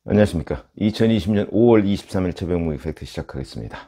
안녕하십니까. 2020년 5월 23일 최병무 이펙트 시작하겠습니다.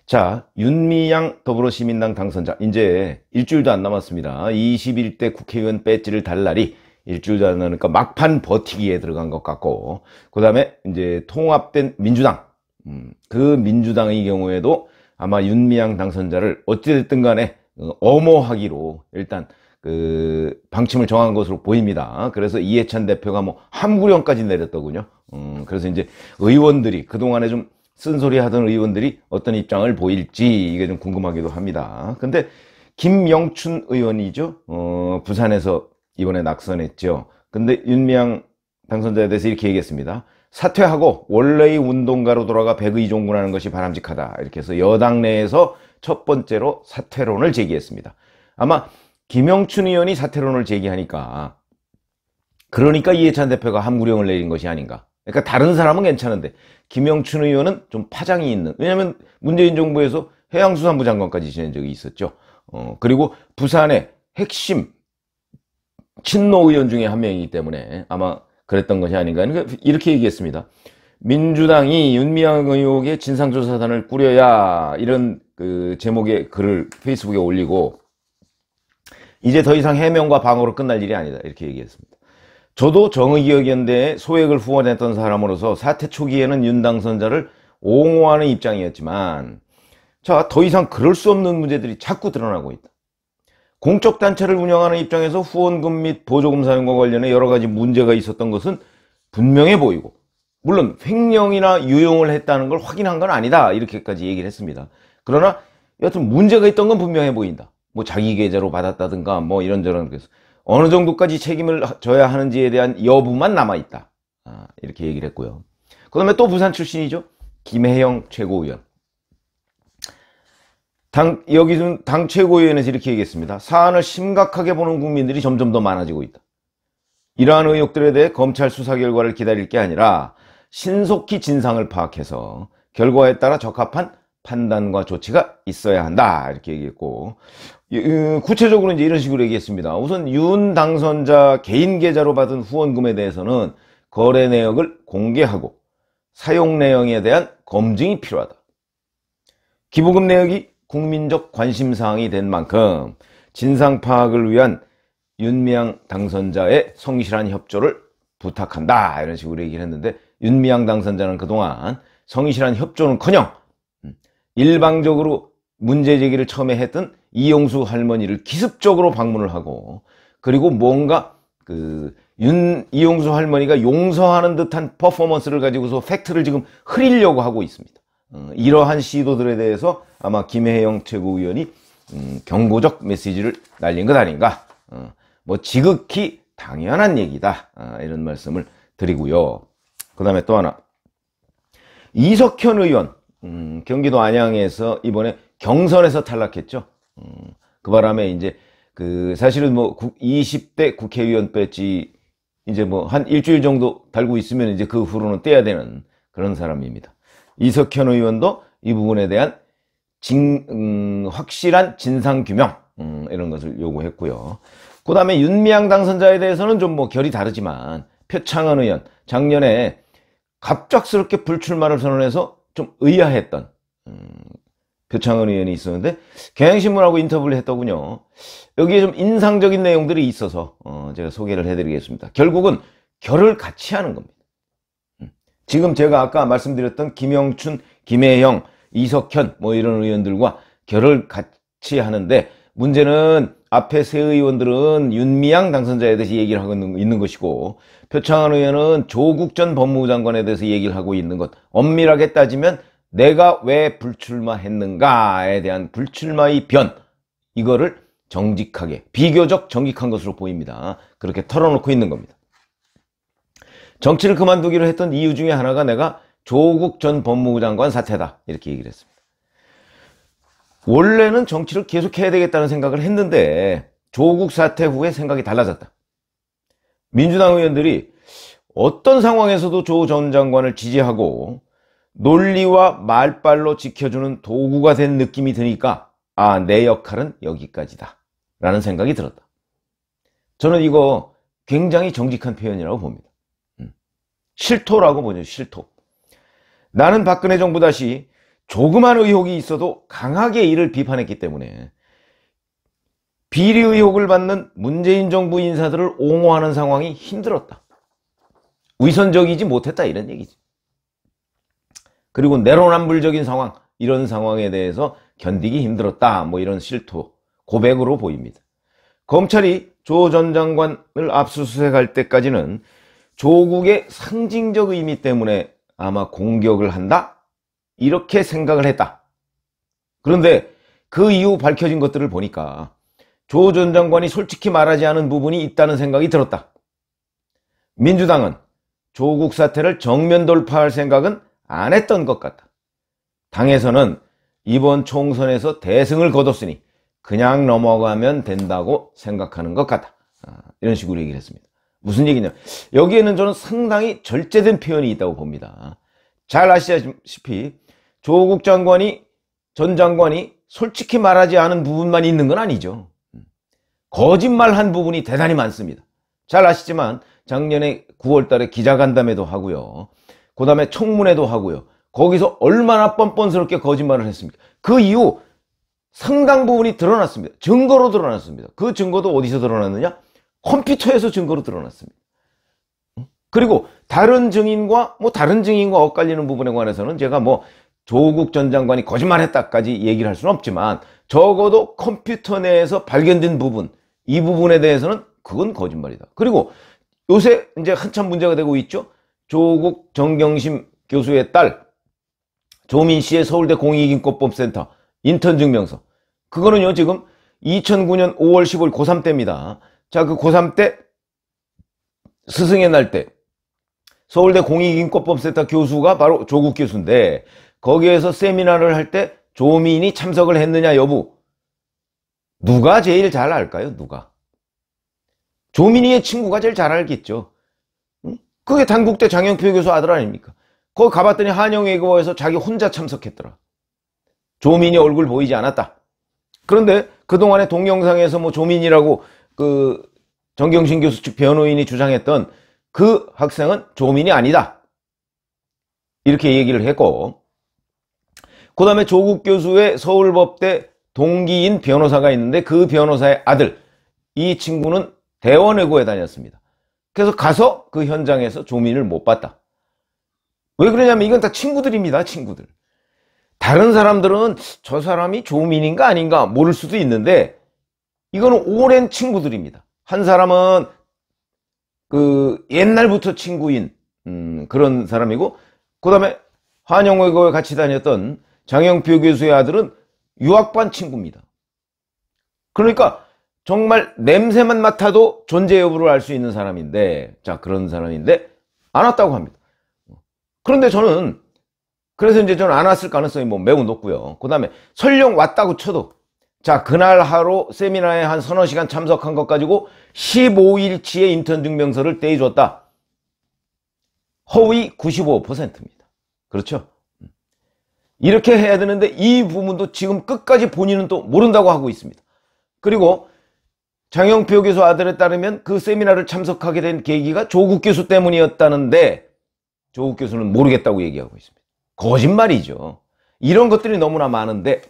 자, 윤미향 더불어시민당 당선자, 이제 일주일도 안 남았습니다. 21대 국회의원 배지를 달 날이 일주일도 안 남으니까 막판 버티기에 들어간 것 같고, 그 다음에 이제 통합된 민주당, 그 민주당의 경우에도 아마 윤미향 당선자를 어찌됐든 간에 엄호하기로 일단 방침을 정한 것으로 보입니다. 그래서 이해찬 대표가 뭐 함구령까지 내렸더군요. 그래서 이제 의원들이, 그동안에 좀 쓴소리 하던 의원들이 어떤 입장을 보일지 이게 좀 궁금하기도 합니다. 근데 김영춘 의원이죠. 부산에서 이번에 낙선했죠. 근데 윤미향 당선자에 대해서 이렇게 얘기했습니다. 사퇴하고 원래의 운동가로 돌아가 백의종군하는 것이 바람직하다. 이렇게 해서 여당 내에서 첫 번째로 사퇴론을 제기했습니다. 아마 김영춘 의원이 사퇴론을 제기하니까, 그러니까 이해찬 대표가 함구령을 내린 것이 아닌가. 그러니까 다른 사람은 괜찮은데 김영춘 의원은 좀 파장이 있는, 왜냐하면 문재인 정부에서 해양수산부 장관까지 지낸 적이 있었죠. 그리고 부산의 핵심 친노 의원 중에 한 명이기 때문에 아마 그랬던 것이 아닌가. 그러니까 이렇게 얘기했습니다. 민주당이 윤미향 의혹의 진상조사단을 꾸려야, 이런 제목의 글을 페이스북에 올리고, 이제 더 이상 해명과 방어로 끝날 일이 아니다, 이렇게 얘기했습니다. 저도 정의기억연대에 소액을 후원했던 사람으로서 사퇴 초기에는 윤 당선자를 옹호하는 입장이었지만, 자, 더 이상 그럴 수 없는 문제들이 자꾸 드러나고 있다. 공적 단체를 운영하는 입장에서 후원금 및 보조금 사용과 관련해 여러 가지 문제가 있었던 것은 분명해 보이고, 물론 횡령이나 유용을 했다는 걸 확인한 건 아니다, 이렇게까지 얘기를 했습니다. 그러나 여하튼 문제가 있던 건 분명해 보인다. 뭐 자기 계좌로 받았다든가 뭐 이런저런, 그래서 어느 정도까지 책임을 져야 하는지에 대한 여부만 남아있다, 이렇게 얘기를 했고요. 그 다음에 또 부산 출신이죠. 김혜영 최고위원. 여기는 당 최고위원회에서 이렇게 얘기했습니다. 사안을 심각하게 보는 국민들이 점점 더 많아지고 있다. 이러한 의혹들에 대해 검찰 수사 결과를 기다릴 게 아니라 신속히 진상을 파악해서 결과에 따라 적합한 판단과 조치가 있어야 한다, 이렇게 얘기했고, 구체적으로 이제 이런 식으로 얘기했습니다. 우선 윤 당선자 개인 계좌로 받은 후원금에 대해서는 거래 내역을 공개하고 사용 내용에 대한 검증이 필요하다. 기부금 내역이 국민적 관심사항이 된 만큼 진상 파악을 위한 윤미향 당선자의 성실한 협조를 부탁한다, 이런 식으로 얘기를 했는데, 윤미향 당선자는 그동안 성실한 협조는커녕 일방적으로 문제 제기를 처음에 했던 이용수 할머니를 기습적으로 방문을 하고, 그리고 뭔가 이용수 할머니가 용서하는 듯한 퍼포먼스를 가지고서 팩트를 지금 흐리려고 하고 있습니다. 이러한 시도들에 대해서 아마 김혜영 최고위원이 경고적 메시지를 날린 것 아닌가. 뭐 지극히 당연한 얘기다, 이런 말씀을 드리고요. 그 다음에 또 하나, 이석현 의원, 경기도 안양에서 이번에 경선에서 탈락했죠. 그 바람에 이제 사실은 뭐 20대 국회의원 배지 이제 뭐 한 일주일 정도 달고 있으면 이제 그 후로는 떼야 되는 그런 사람입니다. 이석현 의원도 이 부분에 대한 확실한 진상규명, 이런 것을 요구했고요. 그 다음에 윤미향 당선자에 대해서는 좀 뭐 결이 다르지만, 표창원 의원, 작년에 갑작스럽게 불출마를 선언해서 좀 의아했던 표창원 의원이 있었는데, 경향신문하고 인터뷰를 했더군요. 여기에 좀 인상적인 내용들이 있어서 제가 소개를 해드리겠습니다. 결국은 결을 같이 하는 겁니다. 지금 제가 아까 말씀드렸던 김영춘, 김혜영, 이석현 뭐 이런 의원들과 결을 같이 하는데, 문제는 앞에 세 의원들은 윤미향 당선자에 대해서 얘기를 하고 있는 것이고, 표창원 의원은 조국 전 법무부 장관에 대해서 얘기를 하고 있는 것, 엄밀하게 따지면 내가 왜 불출마했는가에 대한 불출마의 변, 이거를 정직하게, 비교적 정직한 것으로 보입니다. 그렇게 털어놓고 있는 겁니다. 정치를 그만두기로 했던 이유 중에 하나가 내가 조국 전 법무부 장관 사태다, 이렇게 얘기를 했습니다. 원래는 정치를 계속해야 되겠다는 생각을 했는데 조국 사태 후에 생각이 달라졌다. 민주당 의원들이 어떤 상황에서도 조 전 장관을 지지하고 논리와 말발로 지켜주는 도구가 된 느낌이 드니까, 아, 내 역할은 여기까지다, 라는 생각이 들었다. 저는 이거 굉장히 정직한 표현이라고 봅니다. 실토라고 보죠. 실토. 나는 박근혜 정부 다시 조그만 의혹이 있어도 강하게 이를 비판했기 때문에 비리 의혹을 받는 문재인 정부 인사들을 옹호하는 상황이 힘들었다. 위선적이지 못했다 이런 얘기지. 그리고 내로남불적인 상황, 이런 상황에 대해서 견디기 힘들었다. 뭐 이런 실토, 고백으로 보입니다. 검찰이 조 전 장관을 압수수색할 때까지는 조국의 상징적 의미 때문에 아마 공격을 한다? 이렇게 생각을 했다. 그런데 그 이후 밝혀진 것들을 보니까 조 전 장관이 솔직히 말하지 않은 부분이 있다는 생각이 들었다. 민주당은 조국 사태를 정면 돌파할 생각은 안 했던 것 같다. 당에서는 이번 총선에서 대승을 거뒀으니 그냥 넘어가면 된다고 생각하는 것 같다. 이런 식으로 얘기를 했습니다. 무슨 얘기냐면 여기에는 저는 상당히 절제된 표현이 있다고 봅니다. 잘 아시다시피 조국 장관이 전 장관이 솔직히 말하지 않은 부분만 있는 건 아니죠. 거짓말한 부분이 대단히 많습니다. 잘 아시지만 작년에 9월 달에 기자간담회도 하고요. 그 다음에 청문회도 하고요. 거기서 얼마나 뻔뻔스럽게 거짓말을 했습니까? 그 이후 상당 부분이 드러났습니다. 증거로 드러났습니다. 그 증거도 어디서 드러났느냐? 컴퓨터에서 증거로 드러났습니다. 그리고 다른 증인과 엇갈리는 부분에 관해서는 제가 뭐 조국 전 장관이 거짓말했다까지 얘기를 할 수는 없지만 적어도 컴퓨터 내에서 발견된 부분, 이 부분에 대해서는 그건 거짓말이다. 그리고 요새 이제 한참 문제가 되고 있죠. 조국 정경심 교수의 딸 조민 씨의 서울대 공익인권법센터 인턴 증명서. 그거는요, 지금 2009년 5월 15일 고3 때입니다. 자, 그 고3 때 스승의 날 때 서울대 공익인권법센터 교수가 바로 조국 교수인데 거기에서 세미나를 할 때 조민이 참석을 했느냐 여부. 누가 제일 잘 알까요? 누가? 조민이의 친구가 제일 잘 알겠죠. 그게 단국대 장영표 교수 아들 아닙니까? 거기 가봤더니 한영외고에서 자기 혼자 참석했더라. 조민이 얼굴 보이지 않았다. 그런데 그동안에 동영상에서 뭐 조민이라고 그 정경심 교수 측 변호인이 주장했던 그 학생은 조민이 아니다. 이렇게 얘기를 했고, 그 다음에 조국 교수의 서울법대 동기인 변호사가 있는데 그 변호사의 아들, 이 친구는 대원외고에 다녔습니다. 그래서 가서 그 현장에서 조민을 못 봤다. 왜 그러냐면 이건 다 친구들입니다. 친구들. 다른 사람들은 저 사람이 조민인가 아닌가 모를 수도 있는데 이거는 오랜 친구들입니다. 한 사람은 그 옛날부터 친구인 그런 사람이고, 그 다음에 한영외고에 같이 다녔던 장영표 교수의 아들은 유학반 친구입니다. 그러니까 정말 냄새만 맡아도 존재 여부를 알 수 있는 사람인데, 자, 그런 사람인데 안 왔다고 합니다. 그런데 저는 그래서 이제 저는 안 왔을 가능성이 뭐 매우 높고요. 그 다음에 설령 왔다고 쳐도, 자, 그날 하루 세미나에 한 서너 시간 참석한 것 가지고 15일치의 인턴 증명서를 떼줘왔다. 허위 95%입니다. 그렇죠? 이렇게 해야 되는데 이 부분도 지금 끝까지 본인은 또 모른다고 하고 있습니다. 그리고 장영표 교수 아들에 따르면 그 세미나를 참석하게 된 계기가 조국 교수 때문이었다는데 조국 교수는 모르겠다고 얘기하고 있습니다. 거짓말이죠. 이런 것들이 너무나 많은데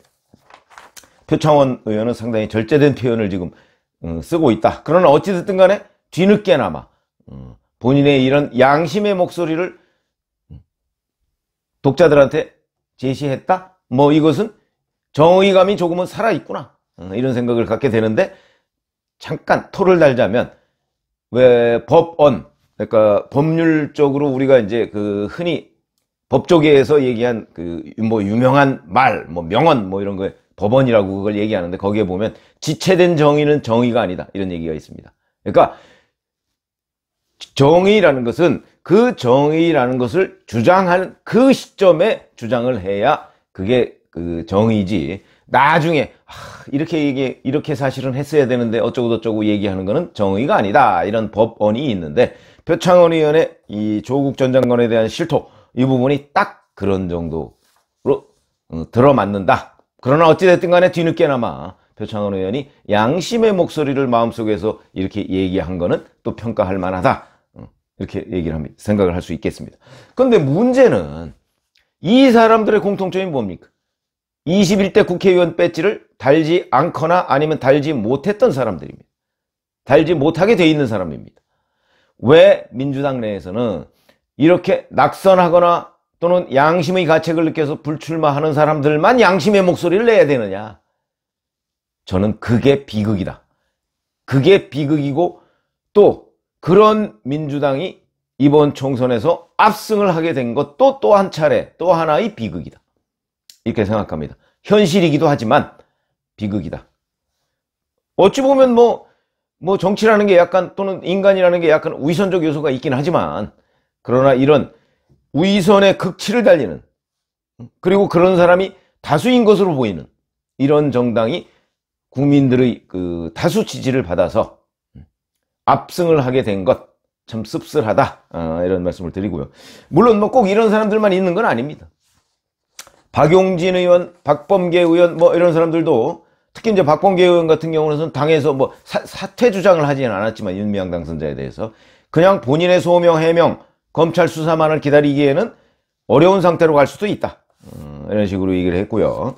표창원 의원은 상당히 절제된 표현을 지금 쓰고 있다. 그러나 어찌됐든 간에 뒤늦게나마 본인의 이런 양심의 목소리를 독자들한테 제시했다? 뭐 이것은 정의감이 조금은 살아있구나. 이런 생각을 갖게 되는데, 잠깐 토를 달자면, 왜 법원, 그러니까 법률적으로 우리가 이제 그 흔히 법조계에서 얘기한 그 뭐 유명한 말, 뭐 명언 뭐 이런 거에 법원이라고 그걸 얘기하는데, 거기에 보면 지체된 정의는 정의가 아니다 이런 얘기가 있습니다. 그러니까 정의라는 것은 그 정의라는 것을 주장하는 그 시점에 주장을 해야 그게 그 정의지, 나중에 이렇게 사실은 했어야 되는데 어쩌고저쩌고 얘기하는 거는 정의가 아니다, 이런 법언이 있는데, 표창원 의원의 이 조국 전 장관에 대한 실토, 이 부분이 딱 그런 정도로 들어맞는다. 그러나 어찌됐든 간에 뒤늦게나마 표창원 의원이 양심의 목소리를 마음속에서 이렇게 얘기한 거는 또 평가할 만하다. 이렇게 얘기를 합니다. 생각을 할 수 있겠습니다. 그런데 문제는 이 사람들의 공통점이 뭡니까? 21대 국회의원 배지를 달지 않거나 아니면 달지 못했던 사람들입니다. 달지 못하게 돼 있는 사람입니다. 왜 민주당 내에서는 이렇게 낙선하거나 또는 양심의 가책을 느껴서 불출마하는 사람들만 양심의 목소리를 내야 되느냐? 저는 그게 비극이다. 그게 비극이고 또 그런 민주당이 이번 총선에서 압승을 하게 된 것도 또 한 차례 또 하나의 비극이다. 이렇게 생각합니다. 현실이기도 하지만 비극이다. 어찌 보면 정치라는 게 약간 또는 인간이라는 게 약간 위선적 요소가 있긴 하지만 그러나 이런 위선의 극치를 달리는 그리고 그런 사람이 다수인 것으로 보이는 이런 정당이 국민들의 그 다수 지지를 받아서 압승을 하게 된 것 참 씁쓸하다 이런 말씀을 드리고요. 물론 꼭 이런 사람들만 있는 건 아닙니다. 박용진 의원, 박범계 의원 이런 사람들도 특히 이제 박범계 의원 같은 경우는 당에서 사퇴 주장을 하지는 않았지만 윤미향 당선자에 대해서 그냥 본인의 소명, 해명, 검찰 수사만을 기다리기에는 어려운 상태로 갈 수도 있다. 이런 식으로 얘기를 했고요.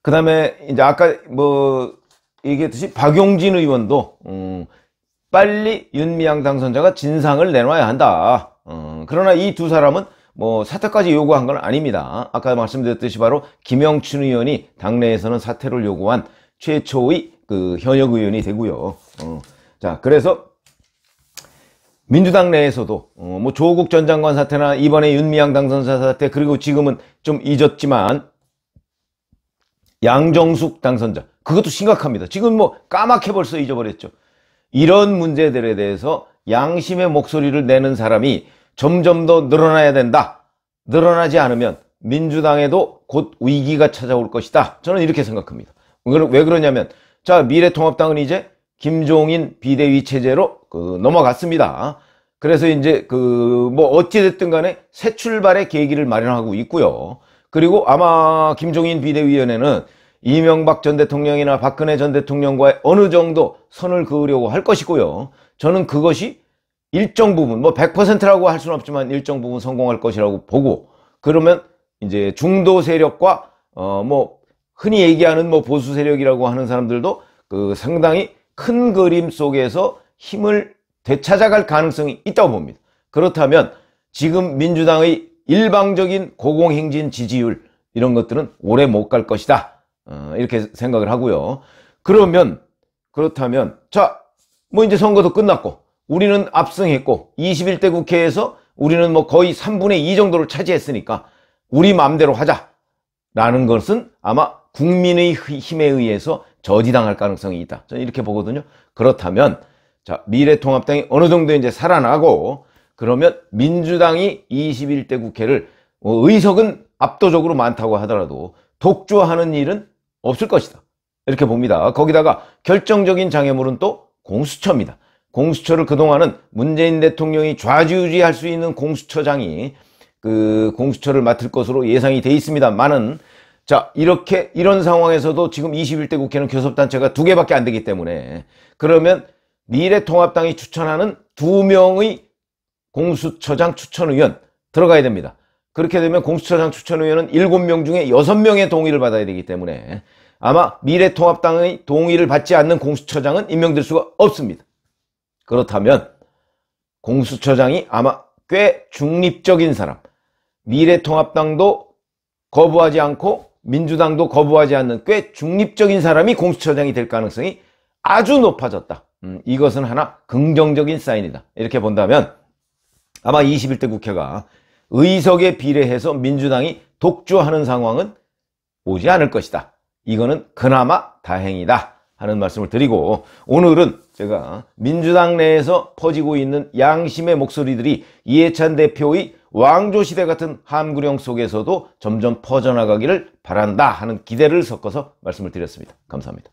그 다음에 이제 아까 얘기했듯이 박용진 의원도 빨리 윤미향 당선자가 진상을 내놔야 한다. 그러나 이 두 사람은 사퇴까지 요구한 건 아닙니다. 아까 말씀드렸듯이 바로 김영춘 의원이 당내에서는 사퇴를 요구한 최초의 그 현역 의원이 되고요. 자, 그래서 민주당 내에서도 조국 전 장관 사퇴나 이번에 윤미향 당선자 사퇴 그리고 지금은 좀 잊었지만 양정숙 당선자 그것도 심각합니다. 지금 까맣게 벌써 잊어버렸죠. 이런 문제들에 대해서 양심의 목소리를 내는 사람이 점점 더 늘어나야 된다. 늘어나지 않으면 민주당에도 곧 위기가 찾아올 것이다. 저는 이렇게 생각합니다. 왜 그러냐면 자, 미래통합당은 이제 김종인 비대위 체제로 넘어갔습니다. 그래서 이제 어찌됐든 간에 새 출발의 계기를 마련하고 있고요. 그리고 아마 김종인 비대위원회는 이명박 전 대통령이나 박근혜 전 대통령과의 어느 정도 선을 그으려고 할 것이고요. 저는 그것이 일정 부분, 100%라고 할 수는 없지만 일정 부분 성공할 것이라고 보고, 그러면 이제 중도 세력과, 흔히 얘기하는 보수 세력이라고 하는 사람들도 상당히 큰 그림 속에서 힘을 되찾아갈 가능성이 있다고 봅니다. 그렇다면 지금 민주당의 일방적인 고공행진 지지율, 이런 것들은 오래 못 갈 것이다. 이렇게 생각을 하고요. 그렇다면, 자, 이제 선거도 끝났고, 우리는 압승했고, 21대 국회에서 우리는 거의 3분의 2 정도를 차지했으니까, 우리 마음대로 하자. 라는 것은 아마 국민의 힘에 의해서 저지당할 가능성이 있다. 저는 이렇게 보거든요. 그렇다면, 자, 미래통합당이 어느 정도 이제 살아나고, 그러면 민주당이 21대 국회를, 의석은 압도적으로 많다고 하더라도, 독주하는 일은 없을 것이다. 이렇게 봅니다. 거기다가 결정적인 장애물은 또 공수처입니다. 공수처를 그동안은 문재인 대통령이 좌지우지할 수 있는 공수처장이 공수처를 맡을 것으로 예상이 돼 있습니다만은 자, 이런 상황에서도 지금 21대 국회는 교섭단체가 2개밖에 안 되기 때문에 그러면 미래통합당이 추천하는 2명의 공수처장 추천의원 들어가야 됩니다. 그렇게 되면 공수처장 추천의원은 7명 중에 6명의 동의를 받아야 되기 때문에 아마 미래통합당의 동의를 받지 않는 공수처장은 임명될 수가 없습니다. 그렇다면 공수처장이 아마 꽤 중립적인 사람, 미래통합당도 거부하지 않고 민주당도 거부하지 않는 꽤 중립적인 사람이 공수처장이 될 가능성이 아주 높아졌다. 이것은 하나 긍정적인 사인이다. 이렇게 본다면 아마 21대 국회가 의석에 비례해서 민주당이 독주하는 상황은 오지 않을 것이다. 이거는 그나마 다행이다 하는 말씀을 드리고 오늘은 제가 민주당 내에서 퍼지고 있는 양심의 목소리들이 이해찬 대표의 왕조시대 같은 함구령 속에서도 점점 퍼져나가기를 바란다 하는 기대를 섞어서 말씀을 드렸습니다. 감사합니다.